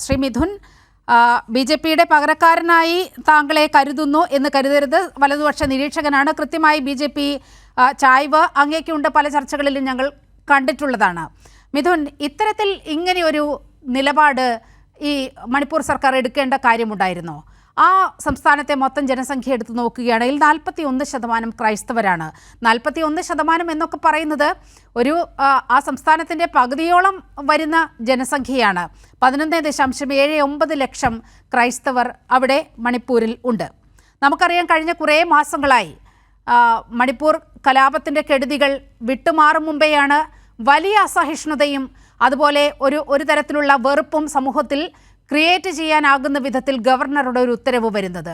ശ്രീ മിഥുൻ, BJP-യുടെ പകരക്കാരനായി താങ്കളെ കരുതുന്നു എന്ന് കരുതരുത്. വലതുപക്ഷ നിരീക്ഷകനാണ്. കൃത്യമായി BJP ചായ്വ് അങ്ങേക്കുണ്ട്, പല ചർച്ചകളിലും ഞങ്ങൾ കണ്ടിട്ടുള്ളതാണ്. മിഥുൻ, ഇത്തരത്തിൽ ഇങ്ങനെയൊരു നിലപാട് ഈ മണിപ്പൂർ സർക്കാർ എടുക്കേണ്ട കാര്യമുണ്ടായിരുന്നോ? ആ സംസ്ഥാനത്തെ മൊത്തം ജനസംഖ്യ എടുത്തു നോക്കുകയാണെങ്കിൽ 41% ക്രൈസ്തവരാണ്. 41% എന്നൊക്കെ പറയുന്നത് ഒരു ആ സംസ്ഥാനത്തിൻ്റെ പകുതിയോളം വരുന്ന ജനസംഖ്യയാണ്. 11.79 ലക്ഷം ക്രൈസ്തവർ അവിടെ മണിപ്പൂരിൽ ഉണ്ട്. നമുക്കറിയാം, കഴിഞ്ഞ കുറേ മാസങ്ങളായി മണിപ്പൂർ കലാപത്തിൻ്റെ കെടുതികൾ വിട്ടുമാറും മുമ്പെയാണ് വലിയ അസഹിഷ്ണുതയും അതുപോലെ ഒരു തരത്തിലുള്ള വെറുപ്പും സമൂഹത്തിൽ ക്രിയേറ്റ് ചെയ്യാനാകുന്ന വിധത്തിൽ ഗവർണറുടെ ഒരു ഉത്തരവ് വരുന്നത്.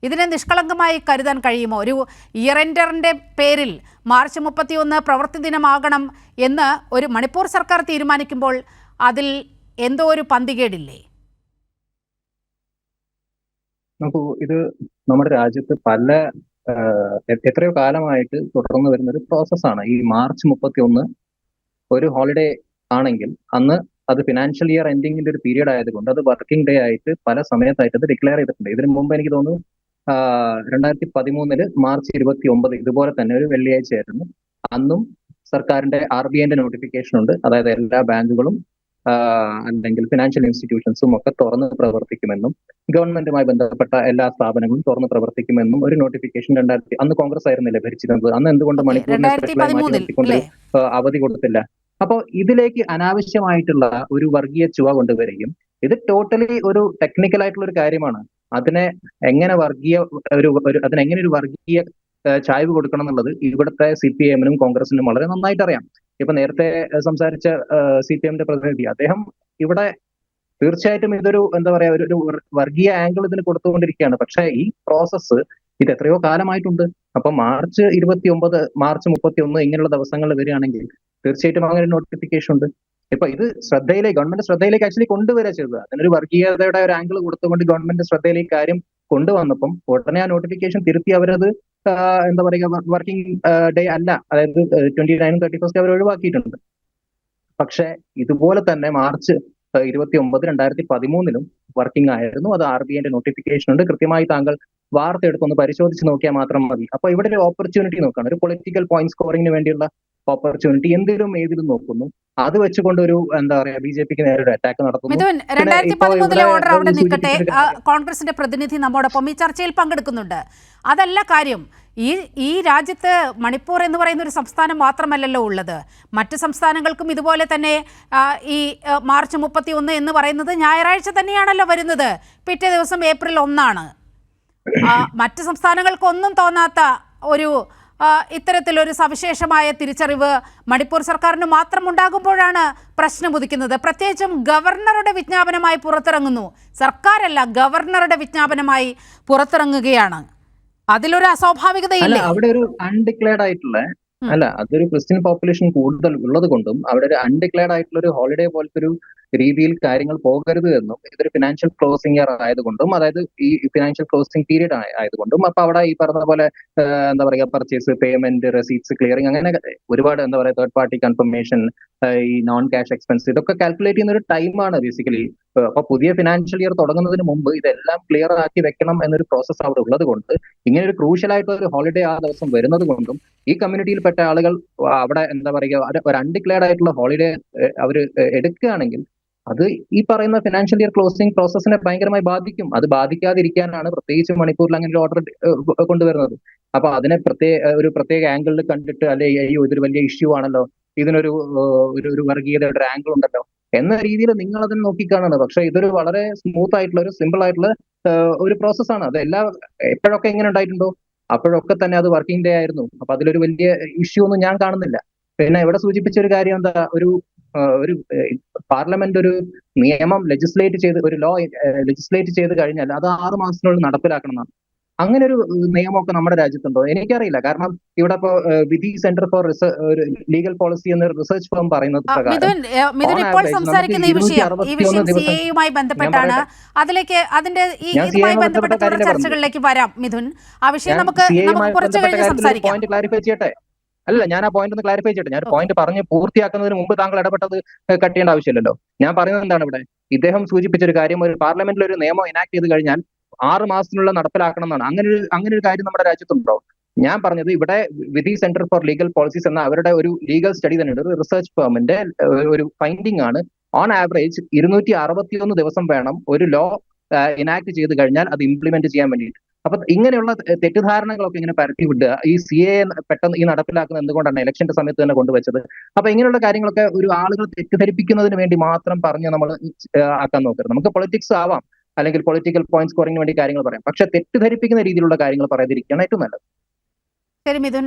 ഇതിനെ നിഷ്കളങ്കമായി കരുതാൻ കഴിയുമോ? ഒരു ഇയർ എൻഡറിൻ്റെ പേരിൽ മാർച്ച് 31 പ്രവൃത്തി ദിനമാകണം എന്ന് ഒരു മണിപ്പൂർ സർക്കാർ തീരുമാനിക്കുമ്പോൾ അതിൽ എന്തോ ഒരു പന്തികേടില്ലേ? നോക്കൂ, ഇത് നമ്മുടെ രാജ്യത്ത് എത്രയോ കാലമായിട്ട് തുടർന്നു വരുന്ന ഒരു പ്രോസസ്സാണ്. ഈ മാർച്ച് 31 ഒരു ഹോളിഡേ ആണെങ്കിൽ അന്ന് അത് ഫിനാൻഷ്യൽ ഇയർ എൻഡിങ്ങിന്റെ ഒരു പീരീഡ് ആയതുകൊണ്ട് അത് വർക്കിംഗ് ഡേ ആയിട്ട് പല സമയത്തായിട്ട് അത് ഡിക്ലെയർ ചെയ്തിട്ടുണ്ട്. ഇതിനു മുമ്പ് എനിക്ക് തോന്നുന്നു 2013 മാർച്ച് 29 ഇതുപോലെ തന്നെ ഒരു വെള്ളിയാഴ്ചയായിരുന്നു. അന്നും സർക്കാരിന്റെ RBIന്റെ നോട്ടിഫിക്കേഷൻ ഉണ്ട്. അതായത് എല്ലാ ബാങ്കുകളും അല്ലെങ്കിൽ ഫിനാൻഷ്യൽ ഇൻസ്റ്റിറ്റ്യൂഷൻസും ഒക്കെ തുറന്ന് പ്രവർത്തിക്കുമെന്നും ഗവൺമെന്റുമായി ബന്ധപ്പെട്ട എല്ലാ സ്ഥാപനങ്ങളും തുറന്ന് പ്രവർത്തിക്കുമെന്നും ഒരു നോട്ടിഫിക്കേഷൻ അന്ന് കോൺഗ്രസ് ആയിരുന്നില്ലേ ഭരിച്ചിരുന്നത്? അന്ന് എന്തുകൊണ്ട് മണിപ്പൂരിനെ സ്പെഷ്യലായി മാറ്റി നിർത്തിക്കൊണ്ട് അവധി കൊടുത്തില്ല? അപ്പോൾ ഇതിലേക്ക് അനാവശ്യമായിട്ടുള്ള ഒരു വർഗീയ ചുവ കൊണ്ടുവരികയും ഇത് ടോട്ടലി ഒരു ടെക്നിക്കൽ ആയിട്ടുള്ള ഒരു കാര്യമാണ്. അതിനെ എങ്ങനെ ഒരു വർഗീയ ചായ്വ് കൊടുക്കണം എന്നുള്ളത് ഇവിടുത്തെ CPIM-നും കോൺഗ്രസിനും വളരെ നന്നായിട്ട് അറിയാം. ഇപ്പൊ നേരത്തെ സംസാരിച്ച CPIM-ന്റെ പ്രതിനിധി, അദ്ദേഹം ഇവിടെ തീർച്ചയായിട്ടും ഇതൊരു ഒരു വർഗീയ ആംഗിൾ ഇതിന് കൊടുത്തുകൊണ്ടിരിക്കുകയാണ്. പക്ഷെ ഈ പ്രോസസ്സ് ഇത് എത്രയോ കാലമായിട്ടുണ്ട്. അപ്പൊ മാർച്ച് 29, മാർച്ച് 31 ഇങ്ങനെയുള്ള ദിവസങ്ങളിൽ വരികയാണെങ്കിൽ തീർച്ചയായിട്ടും അങ്ങനെ നോട്ടിഫിക്കേഷൻ ഉണ്ട്. ഇപ്പൊ ഇത് ഗവൺമെന്റ് ശ്രദ്ധയിലേക്ക് ആക്ച്വലി കൊണ്ടുവരിക ചെയ്തത്. അതിനൊരു വർഗീയതയുടെ ഒരു ആംഗിൾ കൊടുത്തുകൊണ്ട് ഗവൺമെന്റ് ശ്രദ്ധയിലേക്ക് കാര്യം കൊണ്ടുവന്നപ്പം ഉടനെ ആ നോട്ടിഫിക്കേഷൻ തിരുത്തി അവരത് വർക്കിംഗ് ഡേ അല്ല, അതായത് 29 31 അവർ ഒഴിവാക്കിയിട്ടുണ്ട്. പക്ഷെ ഇതുപോലെ തന്നെ മാർച്ച് 29 2013 വർക്കിംഗ് ആയിരുന്നു. അത് RBIന്റെ നോട്ടിഫിക്കേഷൻ ഉണ്ട്. കൃത്യമായി താങ്കൾ വാർത്ത എടുത്തൊന്ന് പരിശോധിച്ച് നോക്കിയാൽ മാത്രം മതി. അപ്പൊ ഇവിടെ ഒരു ഓപ്പർച്യൂണിറ്റി നോക്കുകയാണ്, ഒരു പൊളിറ്റിക്കൽ പോയിന്റ് സ്കോറിംഗിന് വേണ്ടിയുള്ള ഓപ്പർച്യൂണിറ്റി എന്തിലും ഏതിലും നോക്കുന്നു. അത് വെച്ചുകൊണ്ട് ഒരു BJP-ക്ക് നേരെ ഒരു അറ്റാക്ക് നടത്തുന്നു. 2013 ഓർഡർ അവിടെ നിൽക്കട്ടെ. കോൺഗ്രസിന്റെ പ്രതിനിധി നമ്മോടൊപ്പം ഈ ചർച്ചയിൽ പങ്കെടുക്കുന്നുണ്ട്. അതല്ല കാര്യം. ഈ രാജ്യത്ത് മണിപ്പൂർ എന്ന് പറയുന്ന ഒരു സംസ്ഥാനം മാത്രമല്ലല്ലോ ഉള്ളത്. മറ്റ് സംസ്ഥാനങ്ങൾക്കും ഇതുപോലെ തന്നെ ഈ മാർച്ച് 31 എന്ന് പറയുന്നത് ഞായറാഴ്ച തന്നെയാണല്ലോ വരുന്നത്. പിറ്റേ ദിവസം ഏപ്രിൽ 1 മറ്റ് സംസ്ഥാനങ്ങൾക്കൊന്നും തോന്നാത്ത ഒരു ഇത്തരത്തിലൊരു സവിശേഷമായ തിരിച്ചറിവ് മണിപ്പൂർ സർക്കാരിന് മാത്രം ഉണ്ടാകുമ്പോഴാണ് പ്രശ്നം ഉദിക്കുന്നത്. പ്രത്യേകിച്ചും ഗവർണറുടെ വിജ്ഞാപനമായി പുറത്തിറങ്ങുന്നു. സർക്കാരല്ല, ഗവർണറുടെ വിജ്ഞാപനമായി പുറത്തിറങ്ങുകയാണ്. അതിലൊരു അസ്വാഭാവികതയില്ല. അവിടെ ഒരു അൺഡിക്ലെയർഡ് ആയിട്ടുള്ള അതൊരു ക്രിസ്ത്യൻ പോപ്പുലേഷൻ കൂടുതൽ ഉള്ളത് കൊണ്ടും അവിടെ ഒരു അൺഡിക്ലെയർഡ് ആയിട്ടുള്ള ഒരു ഹോളിഡേ പോലത്തെ ഒരു രീതിയിൽ കാര്യങ്ങൾ പോകരുത് എന്നും ഇതൊരു ഫിനാൻഷ്യൽ ക്ലോസിംഗ് ഇയർ ആയതുകൊണ്ടും, അതായത് ഈ ഫിനാൻഷ്യൽ ക്ലോസിംഗ് പീരീഡ് ആയതുകൊണ്ടും, അപ്പൊ അവിടെ ഈ പറഞ്ഞ പോലെ പർച്ചേസ്, പേയ്മെന്റ്, റെസീറ്റ്സ് ക്ലിയറിംഗ്, അങ്ങനെ ഒരുപാട് തേർഡ് പാർട്ടി കൺഫർമേഷൻ, ഈ നോൺ ക്യാഷ് എക്സ്പെൻസ്, ഇതൊക്കെ കാൽക്കുലേറ്റ് ചെയ്യുന്ന ഒരു ടൈമാണ് ബേസിക്കലി. അപ്പൊ പുതിയ ഫിനാൻഷ്യൽ ഇയർ തുടങ്ങുന്നതിന് മുമ്പ് ഇതെല്ലാം ക്ലിയർ ആക്കി വെക്കണം എന്നൊരു പ്രോസസ്സ് അവിടെ ഉള്ളത് കൊണ്ട്, ഇങ്ങനെ ഒരു ക്രൂഷ്യൽ ആയിട്ടുള്ള ഒരു ഹോളിഡേ ആ ദിവസം വരുന്നത് കൊണ്ടും ഈ കമ്മ്യൂണിറ്റിയിൽപ്പെട്ട ആളുകൾ അവിടെ ഒരു അൺഡിക്ലെയർഡ് ആയിട്ടുള്ള ഹോളിഡേ അവർ എടുക്കുകയാണെങ്കിൽ അത് ഈ പറയുന്ന ഫിനാൻഷ്യൽ ഇയർ ക്ലോസിംഗ് പ്രോസസ്സിനെ ഭയങ്കരമായി ബാധിക്കും. അത് ബാധിക്കാതിരിക്കാനാണ് പ്രത്യേകിച്ച് മണിപ്പൂരിൽ അങ്ങനെ ഒരു ഓർഡർ കൊണ്ടുവരുന്നത്. അപ്പൊ അതിനെ ഒരു പ്രത്യേക ആംഗിളിൽ കണ്ടിട്ട്, ഇതൊരു വലിയ ഇഷ്യൂ ആണല്ലോ, ഇതിനൊരു വർഗീയതയുടെ ഒരു ആംഗിൾ ഉണ്ടല്ലോ എന്ന രീതിയിൽ നിങ്ങൾ അതിനെ നോക്കിക്കാണുന്നത്. പക്ഷെ ഇതൊരു വളരെ സ്മൂത്ത് ആയിട്ടുള്ള ഒരു സിമ്പിൾ ആയിട്ടുള്ള ഒരു പ്രോസസ്സാണ്. അത് എപ്പോഴൊക്കെ ഇങ്ങനെ ഉണ്ടായിട്ടുണ്ടോ അപ്പോഴൊക്കെ തന്നെ അത് വർക്കിംഗ് ഡേ ആയിരുന്നു. അപ്പൊ അതിലൊരു വലിയ ഇഷ്യൂ ഒന്നും ഞാൻ കാണുന്നില്ല. പിന്നെ ഇവിടെ സൂചിപ്പിച്ച ഒരു കാര്യം ഒരു പാർലമെന്റ് ഒരു നിയമം ഒരു ലോ ലെജിസ്ലേറ്റ് ചെയ്ത് കഴിഞ്ഞാൽ അത് 6 മാസത്തിനുള്ളിൽ നടപ്പിലാക്കണം എന്നാണ്. അങ്ങനെ ഒരു നിയമമൊക്കെ നമ്മുടെ രാജ്യത്തുണ്ടോ? എനിക്കറിയില്ല. കാരണം ഇവിടെ ഇപ്പോ വിധി സെന്റർ ഫോർ ലീഗൽ പോളിസി എന്ന റിസർച്ച് ഫേം പറയുന്നത് പ്രകാരം ബന്ധപ്പെട്ടാണ്. അതിലേക്ക് ഇതുമായി ബന്ധപ്പെട്ട ചർച്ചകളിലേക്ക് വരാം മിഥുൻ. ആ വിഷയം നമുക്ക് കുറച്ച് കഴിഞ്ഞ് സംസാരിക്കാം. ക്ലാരിഫൈ ചെയ്യട്ടെ. അല്ല, ഞാൻ ആ പോയിന്റ് ഒന്ന് ക്ലാരിഫൈ ചെയ്യട്ടെ. ഞാൻ പോയിന്റ് പറഞ്ഞ് പൂർത്തിയാക്കുന്നതിന് മുമ്പ് താങ്കൾ ഇടപെട്ടത് കട്ട് ചെയ്യേണ്ട ആവശ്യമില്ലല്ലോ. ഞാൻ പറയുന്നത് എന്താണ് ഇവിടെ, ഇദ്ദേഹം സൂചിപ്പിച്ച ഒരു കാര്യം, ഒരു പാർലമെന്റിൽ ഒരു നിയമം ഇനാക്ട് ചെയ്ത് കഴിഞ്ഞാൽ 6 മാസത്തിനുള്ള നടപ്പിലാക്കണം എന്നാണ്. അങ്ങനെ ഒരു കാര്യം നമ്മുടെ രാജ്യത്തുണ്ടോ? ഞാൻ പറഞ്ഞത് ഇവിടെ വിധി സെന്റർ ഫോർ ലീഗൽ പോളിസീസ് എന്ന അവരുടെ ഒരു ലീഗൽ സ്റ്റഡി തന്നെയുണ്ട്, ഒരു റിസർച്ച് ഫേമിന്റെ ഒരു ഫൈൻഡിംഗ് ആണ്. ഓൺ ആവറേജ് 261 ദിവസം വേണം ഒരു ലോ ഇനാക്ട് ചെയ്ത് കഴിഞ്ഞാൽ അത് ഇംപ്ലിമെന്റ് ചെയ്യാൻ വേണ്ടിയിട്ട്. അപ്പൊ ഇങ്ങനെയുള്ള തെറ്റിദ്ധാരണകളൊക്കെ ഇങ്ങനെ പരത്തി വിടുക, ഈ CAA പെട്ടെന്ന് ഈ നടപ്പിലാക്കുന്നത് എന്തുകൊണ്ടാണ് ഇലക്ഷന്റെ സമയത്ത് തന്നെ കൊണ്ടുവച്ചത്. അപ്പൊ ഇങ്ങനെയുള്ള കാര്യങ്ങളൊക്കെ ഒരു ആളുകൾ തെറ്റിദ്ധരിപ്പിക്കുന്നതിന് വേണ്ടി മാത്രം പറഞ്ഞ് നമ്മൾ ആക്കാൻ നോക്കരുത്. നമുക്ക് പൊളിറ്റിക്സ് ആവാം, അല്ലെങ്കിൽ പൊളിറ്റിക്കൽ പോയിന്റ് സ്കോറിംഗിന് വേണ്ടി കാര്യങ്ങൾ പറയാം, പക്ഷെ തെറ്റിദ്ധരിപ്പിക്കുന്ന രീതിയിലുള്ള കാര്യങ്ങൾ പറയാതിരിക്കുകയാണ് ഏറ്റവും നല്ലത്. ശരി മിഥുൻ.